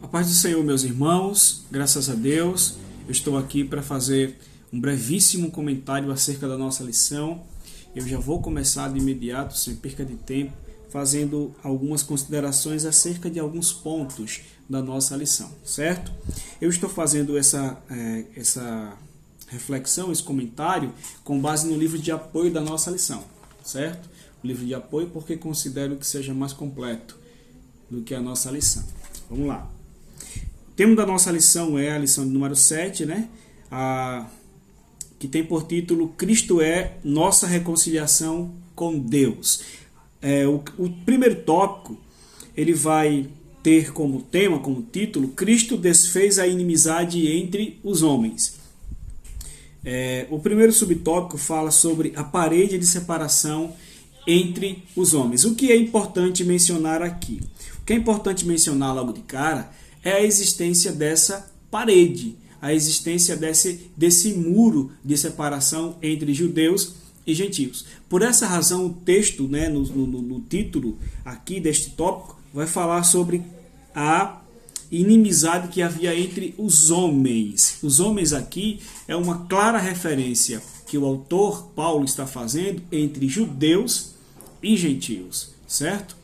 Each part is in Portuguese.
A paz do Senhor, meus irmãos, graças a Deus, eu estou aqui para fazer um brevíssimo comentário acerca da nossa lição. Eu já vou começar de imediato, sem perca de tempo, fazendo algumas considerações acerca de alguns pontos da nossa lição, certo? Eu estou fazendo essa reflexão, esse comentário, com base no livro de apoio da nossa lição, certo? O livro de apoio porque considero que seja mais completo do que a nossa lição. Vamos lá. O tema da nossa lição é a lição de número 7, né? Que tem por título Cristo é nossa reconciliação com Deus. O primeiro tópico, ele vai ter como tema, como título, Cristo desfez a inimizade entre os homens. O primeiro subtópico fala sobre a parede de separação entre os homens. O que é importante mencionar aqui? O que é importante mencionar logo de cara é a existência dessa parede, a existência desse muro de separação entre judeus e gentios. Por essa razão, o texto, né, no título aqui deste tópico, vai falar sobre a inimizade que havia entre os homens. Os homens aqui é uma clara referência que o autor Paulo está fazendo entre judeus e gentios, certo?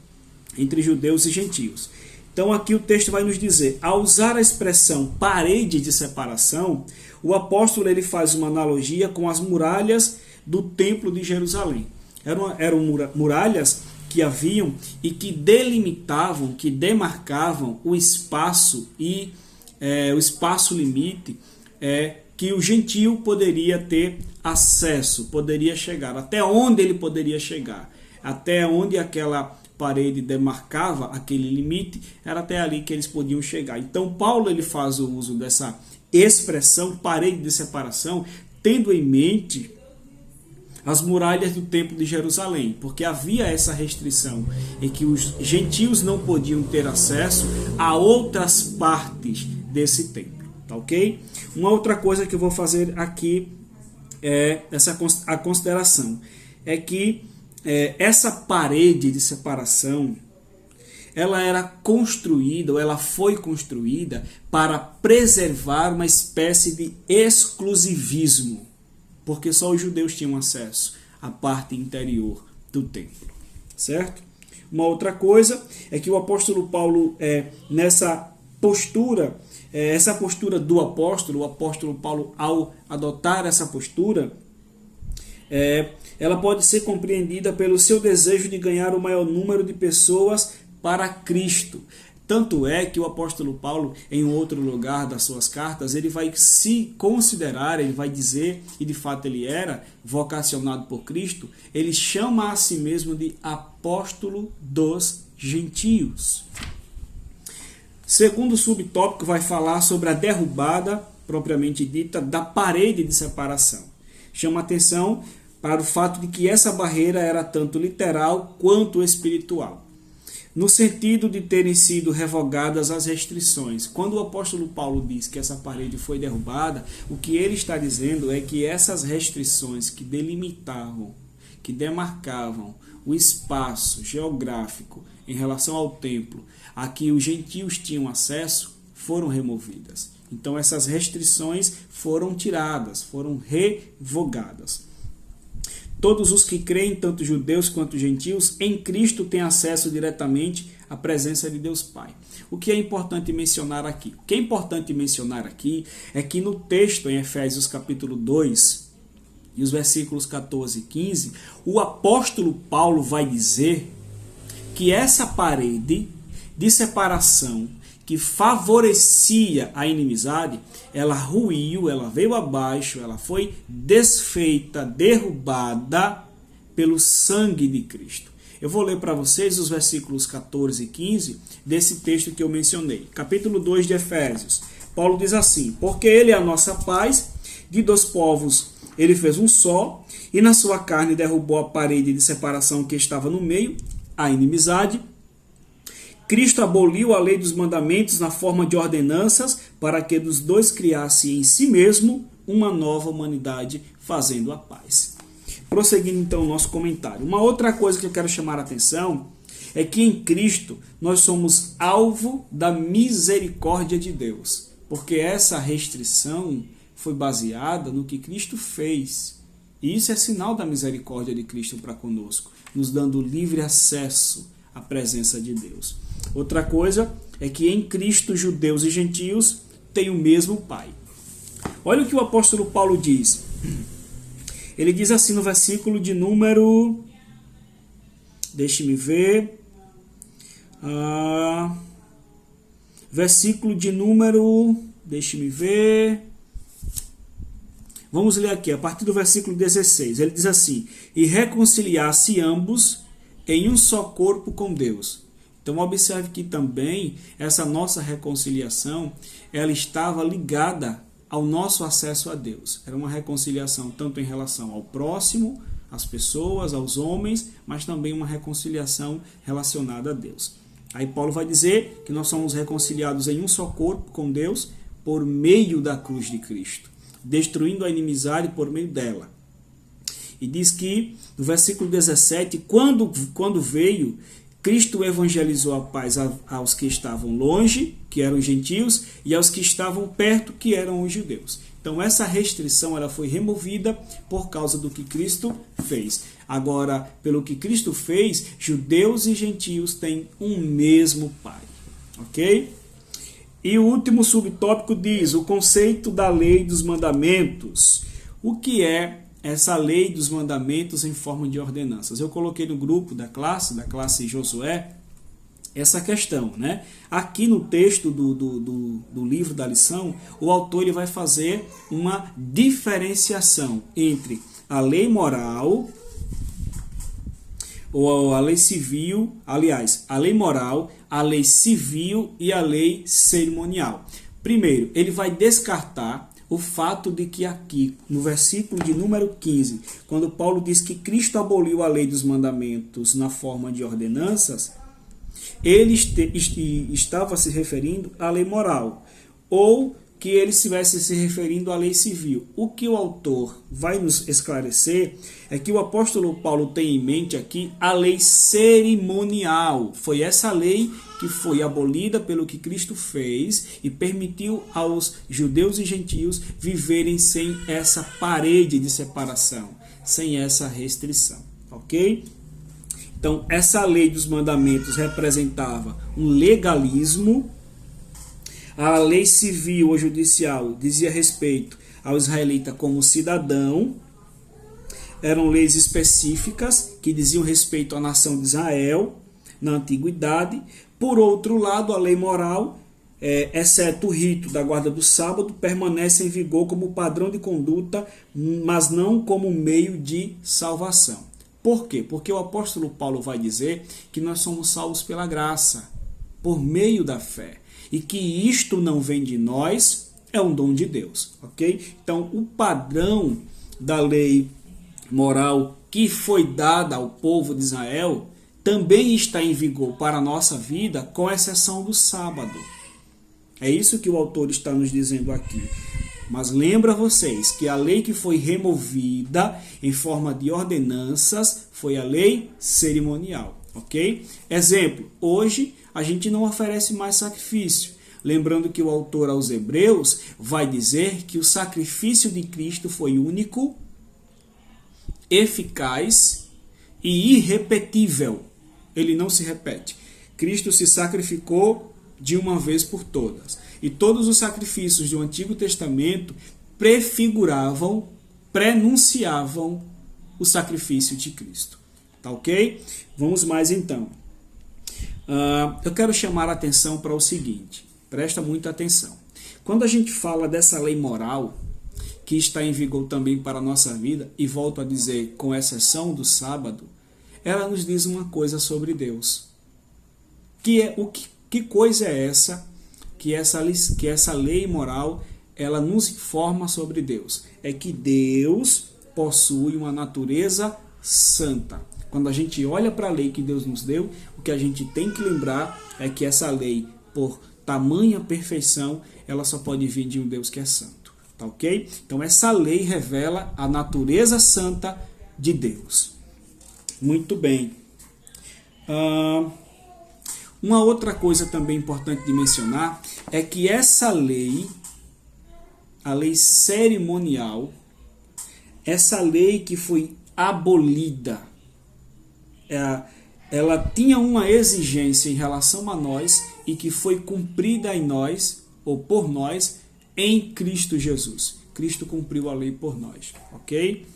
Entre judeus e gentios. Então aqui o texto vai nos dizer, ao usar a expressão parede de separação, o apóstolo ele faz uma analogia com as muralhas do templo de Jerusalém. Eram muralhas que haviam e que delimitavam, que demarcavam o espaço e o espaço limite que o gentio poderia ter acesso, poderia chegar, até onde ele poderia chegar, até onde aquela parede demarcava aquele limite, era até ali que eles podiam chegar. Então Paulo ele faz o uso dessa expressão parede de separação, tendo em mente as muralhas do templo de Jerusalém, porque havia essa restrição em que os gentios não podiam ter acesso a outras partes desse templo, tá ok? Uma outra coisa que eu vou fazer aqui é a consideração, é que essa parede de separação, ela era construída, ou ela foi construída para preservar uma espécie de exclusivismo, porque só os judeus tinham acesso à parte interior do templo, certo? Uma outra coisa é que o apóstolo Paulo, nessa postura, essa postura do apóstolo, o apóstolo Paulo, ao adotar essa postura, ela pode ser compreendida pelo seu desejo de ganhar o maior número de pessoas para Cristo. Tanto é que o apóstolo Paulo, em outro lugar das suas cartas, ele vai se considerar, ele vai dizer, e de fato ele era vocacionado por Cristo, ele chama a si mesmo de apóstolo dos gentios. Segundo subtópico vai falar sobre a derrubada, propriamente dita, da parede de separação. Chama atenção para o fato de que essa barreira era tanto literal quanto espiritual, no sentido de terem sido revogadas as restrições. Quando o apóstolo Paulo diz que essa parede foi derrubada, o que ele está dizendo é que essas restrições que delimitavam, que demarcavam o espaço geográfico em relação ao templo a que os gentios tinham acesso, foram removidas. Então essas restrições foram tiradas, foram revogadas. Todos os que creem, tanto judeus quanto gentios, em Cristo têm acesso diretamente à presença de Deus Pai. O que é importante mencionar aqui? O que é importante mencionar aqui é que no texto, em Efésios capítulo 2, e os versículos 14 e 15, o apóstolo Paulo vai dizer que essa parede de separação que favorecia a inimizade, ela ruiu, ela veio abaixo, ela foi desfeita, derrubada pelo sangue de Cristo. Eu vou ler para vocês os versículos 14 e 15 desse texto que eu mencionei. Capítulo 2 de Efésios. Paulo diz assim, porque ele é a nossa paz, de dois povos ele fez um só, e na sua carne derrubou a parede de separação que estava no meio, a inimizade. Cristo aboliu a lei dos mandamentos na forma de ordenanças para que dos dois criasse em si mesmo uma nova humanidade, fazendo a paz. Prosseguindo então o nosso comentário. Uma outra coisa que eu quero chamar a atenção é que em Cristo nós somos alvo da misericórdia de Deus, porque essa restrição foi baseada no que Cristo fez. E isso é sinal da misericórdia de Cristo para conosco, nos dando livre acesso à presença de Deus. Outra coisa é que em Cristo judeus e gentios têm o mesmo Pai. Olha o que o apóstolo Paulo diz. Ele diz assim no versículo de número... Deixe-me ver. Versículo de número... Deixe-me ver. Vamos ler aqui, a partir do versículo 16. Ele diz assim: e reconciliar-se ambos em um só corpo com Deus. Então observe que também essa nossa reconciliação, ela estava ligada ao nosso acesso a Deus. Era uma reconciliação tanto em relação ao próximo, às pessoas, aos homens, mas também uma reconciliação relacionada a Deus. Aí Paulo vai dizer que nós somos reconciliados em um só corpo com Deus por meio da cruz de Cristo, destruindo a inimizade por meio dela. E diz que, no versículo 17, quando veio, Cristo evangelizou a paz aos que estavam longe, que eram os gentios, e aos que estavam perto, que eram os judeus. Então essa restrição ela foi removida por causa do que Cristo fez. Agora, pelo que Cristo fez, judeus e gentios têm um mesmo Pai. Ok? E o último subtópico diz o conceito da lei dos mandamentos. O que é essa lei dos mandamentos em forma de ordenanças? Eu coloquei no grupo da classe Josué, essa questão, né? Aqui no texto do livro da lição, o autor ele vai fazer uma diferenciação entre a lei moral, ou a lei civil, aliás, a lei moral, a lei civil e a lei cerimonial. Primeiro, ele vai descartar o fato de que aqui, no versículo de número 15, quando Paulo diz que Cristo aboliu a lei dos mandamentos na forma de ordenanças, ele estava se referindo à lei moral, ou que ele estivesse se referindo à lei civil. O que o autor vai nos esclarecer é que o apóstolo Paulo tem em mente aqui a lei cerimonial. Foi essa lei que foi abolida pelo que Cristo fez e permitiu aos judeus e gentios viverem sem essa parede de separação, sem essa restrição, ok? Então, essa lei dos mandamentos representava um legalismo. A lei civil ou judicial dizia respeito ao israelita como cidadão. Eram leis específicas que diziam respeito à nação de Israel na antiguidade. Por outro lado, a lei moral, exceto o rito da guarda do sábado, permanece em vigor como padrão de conduta, mas não como meio de salvação. Por quê? Porque o apóstolo Paulo vai dizer que nós somos salvos pela graça, por meio da fé. E que isto não vem de nós, é um dom de Deus, ok? Então, o padrão da lei moral que foi dada ao povo de Israel também está em vigor para a nossa vida, com exceção do sábado. É isso que o autor está nos dizendo aqui. Mas lembra vocês que a lei que foi removida em forma de ordenanças foi a lei cerimonial, ok? Exemplo, hoje a gente não oferece mais sacrifício. Lembrando que o autor aos Hebreus vai dizer que o sacrifício de Cristo foi único, eficaz e irrepetível. Ele não se repete. Cristo se sacrificou de uma vez por todas. E todos os sacrifícios do Antigo Testamento prefiguravam, prenunciavam o sacrifício de Cristo. Tá ok? Vamos mais então. Eu quero chamar a atenção para o seguinte. Presta muita atenção. Quando a gente fala dessa lei moral, que está em vigor também para a nossa vida, e volto a dizer, com exceção do sábado, ela nos diz uma coisa sobre Deus. Que coisa é essa? Que essa lei moral, ela nos informa sobre Deus. É que Deus possui uma natureza santa. Quando a gente olha para a lei que Deus nos deu, o que a gente tem que lembrar é que essa lei, por tamanha perfeição, ela só pode vir de um Deus que é santo. Tá ok? Então essa lei revela a natureza santa de Deus. Muito bem. Uma outra coisa também importante de mencionar é que essa lei, a lei cerimonial, essa lei que foi abolida, ela tinha uma exigência em relação a nós e que foi cumprida em nós, ou por nós, em Cristo Jesus. Cristo cumpriu a lei por nós, ok?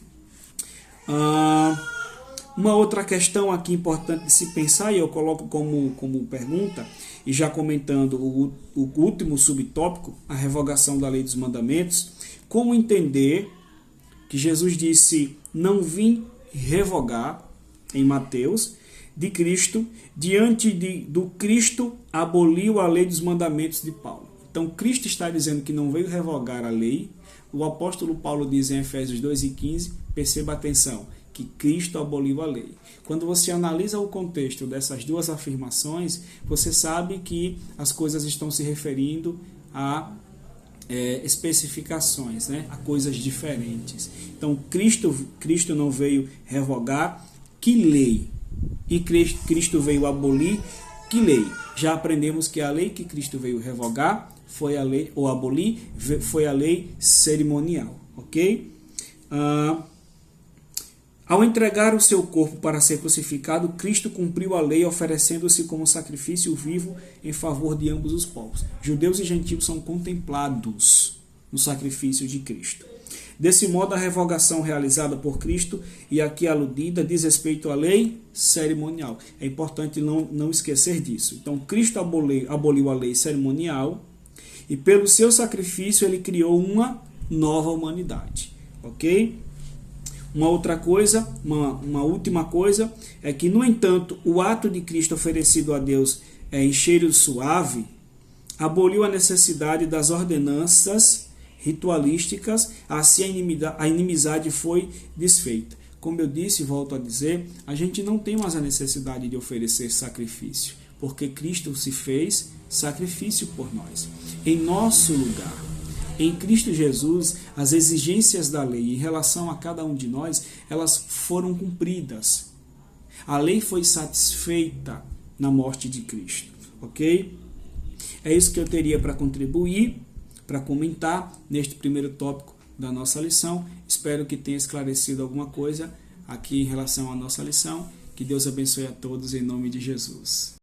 Uma outra questão aqui importante de se pensar, e eu coloco como pergunta, e já comentando o último subtópico, a revogação da lei dos mandamentos, como entender que Jesus disse, não vim revogar, em Mateus, de Cristo, diante do Cristo aboliu a lei dos mandamentos de Paulo. Então, Cristo está dizendo que não veio revogar a lei. O apóstolo Paulo diz em Efésios 2:15, perceba atenção, que Cristo aboliu a lei. Quando você analisa o contexto dessas duas afirmações, você sabe que as coisas estão se referindo a especificações, né? A coisas diferentes. Então, Cristo não veio revogar que lei? E Cristo veio abolir que lei? Já aprendemos que a lei que Cristo veio revogar foi a lei, ou abolir, foi a lei cerimonial, ok? Ao entregar o seu corpo para ser crucificado, Cristo cumpriu a lei, oferecendo-se como sacrifício vivo em favor de ambos os povos. Judeus e gentios são contemplados no sacrifício de Cristo. Desse modo, a revogação realizada por Cristo, e aqui aludida, diz respeito à lei cerimonial. É importante não esquecer disso. Então, Cristo aboliu a lei cerimonial, e pelo seu sacrifício ele criou uma nova humanidade. Ok? Uma outra coisa, uma última coisa, é que, no entanto, o ato de Cristo oferecido a Deus em cheiro suave aboliu a necessidade das ordenanças ritualísticas, assim a inimizade foi desfeita. Como eu disse e volto a dizer, a gente não tem mais a necessidade de oferecer sacrifício, porque Cristo se fez sacrifício por nós, em nosso lugar. Em Cristo Jesus, as exigências da lei em relação a cada um de nós, elas foram cumpridas. A lei foi satisfeita na morte de Cristo, ok? É isso que eu teria para contribuir, para comentar neste primeiro tópico da nossa lição. Espero que tenha esclarecido alguma coisa aqui em relação à nossa lição. Que Deus abençoe a todos em nome de Jesus.